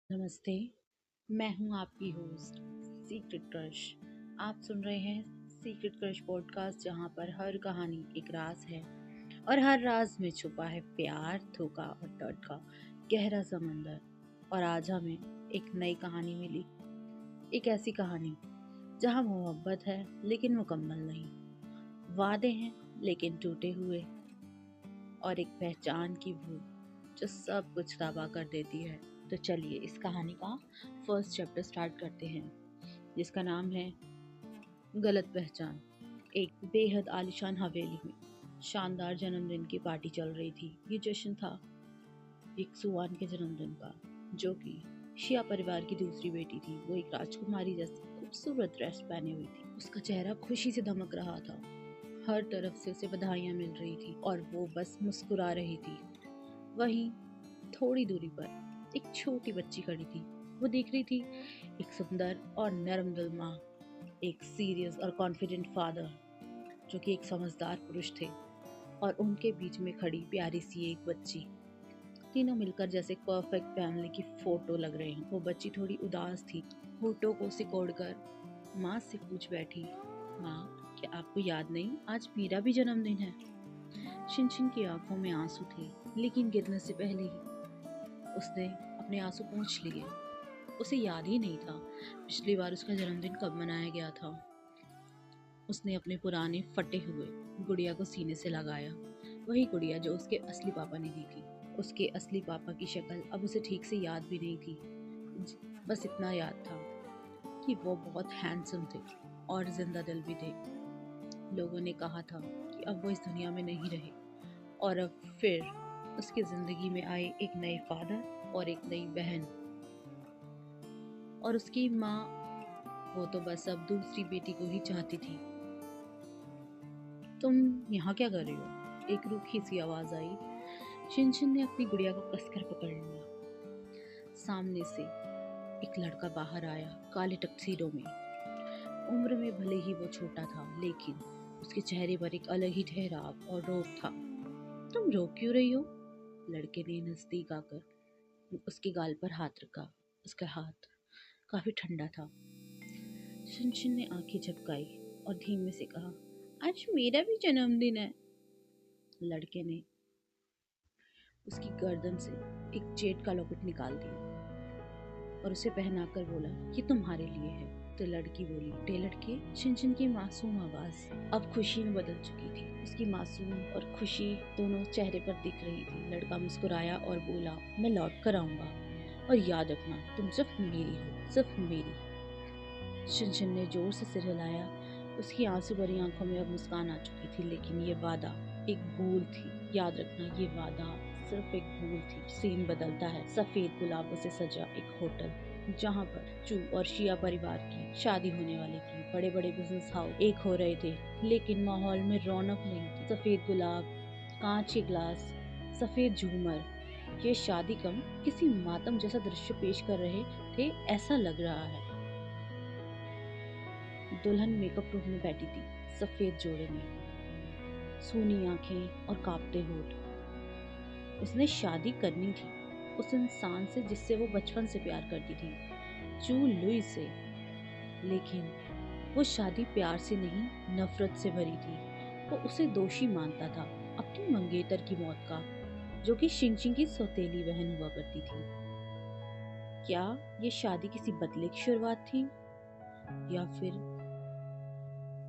नमस्ते। मैं हूं आपकी होस्ट सीक्रेट क्रश। आप सुन रहे हैं सीक्रेट क्रश पॉडकास्ट, जहां पर हर कहानी एक राज है और हर राज में छुपा है प्यार, धोखा और दर्द का गहरा समंदर। और आज हमें एक नई कहानी मिली, एक ऐसी कहानी जहां मोहब्बत है लेकिन मुकम्मल नहीं, वादे हैं लेकिन टूटे हुए, और एक पहचान की भूल जो सब कुछ तबाह कर देती है। तो चलिए इस कहानी का फर्स्ट चैप्टर स्टार्ट करते हैं, जिसका नाम है गलत पहचान। एक बेहद आलीशान हवेली में शानदार जन्मदिन की पार्टी चल रही थी। ये जश्न था एक सुवान के जन्मदिन का, जो कि शिया परिवार की दूसरी बेटी थी। वो एक राजकुमारी जैसी खूबसूरत ड्रेस पहने हुई थी। उसका चेहरा खुशी से दमक रहा था। हर तरफ से उसे बधाइयां मिल रही थी और वो बस मुस्कुरा रही थी। वहीं थोड़ी दूरी पर एक छोटी बच्ची खड़ी थी। वो देख रही थी एक सुंदर और नरम दिल माँ, एक सीरियस और कॉन्फिडेंट फादर जो कि एक समझदार पुरुष थे, और उनके बीच में खड़ी प्यारी सी एक बच्ची। तीनों मिलकर जैसे परफेक्ट फैमिली की फोटो लग रही हैं। वो बच्ची थोड़ी उदास थी, होठों को सिकोड़कर माँ से पूछ बैठी, माँ क्या आपको याद नहीं, आज मेरा भी जन्मदिन है। शिनशिन की आंखों में आंसू थे, लेकिन गिरने से पहले ही उसने अपने आंसू पोंछ लिए। उसे याद ही नहीं था पिछली बार उसका जन्मदिन कब मनाया गया था। उसने अपने पुराने फटे हुए गुड़िया को सीने से लगाया, वही गुड़िया जो उसके असली पापा ने दी थी। उसके असली पापा की शक्ल अब उसे ठीक से याद भी नहीं थी। बस इतना याद था कि वो बहुत हैंडसम थे और जिंदा दिल भी थे। लोगों ने कहा था कि अब वो इस दुनिया में नहीं रहे, और अब फिर उसकी जिंदगी में आए एक नए फादर और एक नई बहन। और उसकी माँ, वो तो बस अब दूसरी बेटी को ही चाहती थी। तुम यहाँ क्या कर रही हो? एक रूखी सी आवाज आई। शिनशिन ने अपनी गुड़िया को कसकर पकड़ लिया। सामने से एक लड़का बाहर आया, काले टक्सीडो में। उम्र में भले ही वो छोटा था, लेकिन उसके चेहरे पर एक अलग ही ठहराव और रोब था। तुम रो क्यों रही हो? लड़के ने नजदीक आकर उसके गाल पर हाथ रखा। उसका हाथ काफी ठंडा था। शिनशिन ने आंखें झपकाई और धीमे से कहा, आज मेरा भी जन्मदिन है। लड़के ने उसकी गर्दन से एक जेड का लॉकेट निकाल दिया और उसे पहनाकर बोला, ये तुम्हारे लिए है। तो लड़की बोली, टे लड़के। शिनशिन की मासूम आवाज अब खुशी में बदल चुकी थी। उसकी मासूम और खुशी दोनों चेहरे पर दिख रही थी। लड़का मुस्कुराया और बोला, मैं लौट कर आऊंगा, और याद रखना तुम सिर्फ मेरी हो, सिर्फ मेरी। शिनशिन ने जोर से सिर हिलाया। उसकी आंसू भरी आंखों में अब मुस्कान आ चुकी थी, लेकिन ये वादा एक भूल थी। याद रखना, ये वादा सिर्फ एक भूल थी। सीन बदलता है। सफेद गुलाबों से सजा एक होटल, जहाँ पर चू और शिया परिवार की शादी होने वाली थी। बड़े बड़े बिजनेस हाउस एक हो रहे थे, लेकिन माहौल में रौनक नहीं थी। सफेद गुलाब, कांच के ग्लास, सफेद झूमर, ये शादी कम किसी मातम जैसा दृश्य पेश कर रहे थे, ऐसा लग रहा है। दुल्हन मेकअप रूम में बैठी थी, सफेद जोड़े में, सूनी आंखें और कांपते होठ। उसने शादी करनी थी उस इंसान से जिससे वो बचपन से प्यार करती थी, चू लुई से। लेकिन वो शादी प्यार से नहीं, नफरत से भरी थी। वो उसे दोषी मानता था अपनी मंगेतर की मौत का, जो कि शिंगशिंग की सौतेली बहन हुआ करती थी। क्या ये शादी किसी बदले की शुरुआत थी, या फिर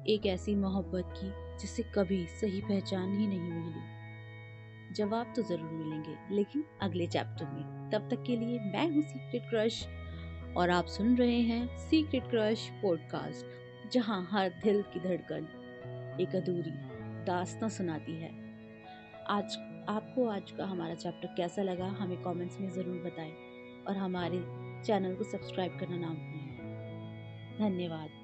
एक ऐसी मोहब्बत की जिसे कभी सही पहचान ही नहीं मिली? जवाब तो जरूर मिलेंगे, लेकिन अगले चैप्टर में। तब तक के लिए मैं हूँ सीक्रेट क्रश, और आप सुन रहे हैं सीक्रेट क्रश पॉडकास्ट, जहाँ हर दिल की धड़कन एक अधूरी दास्तां सुनाती है। आज आपको आज का हमारा चैप्टर कैसा लगा, हमें कमेंट्स में ज़रूर बताएं, और हमारे चैनल को सब्सक्राइब करना ना भूलें। धन्यवाद।